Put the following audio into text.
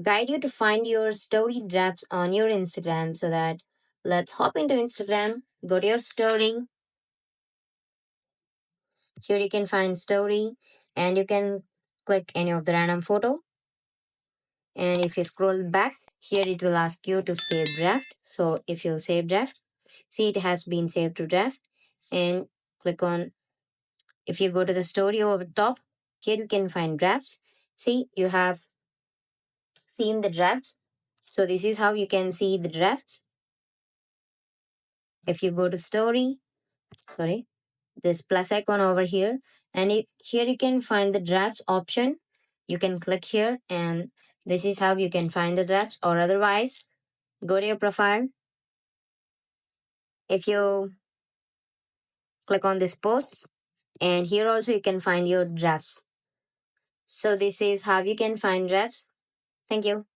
guide you to find your story drafts on your Instagram. So that let's hop into Instagram, go to your story. Here you can find story and you can click any of the random photo. And if you scroll back, here it will ask you to save draft. So if you save draft, see it has been saved to draft and click on, if you go to the story over top, here you can find drafts. See, you have seen the drafts. So this is how you can see the drafts. If you go to story, sorry, this plus icon over here, and here you can find the drafts option. You can click here and this is how you can find the drafts, or otherwise go to your profile. If you click on this post, and here also you can find your drafts. So this is how you can find drafts. Thank you.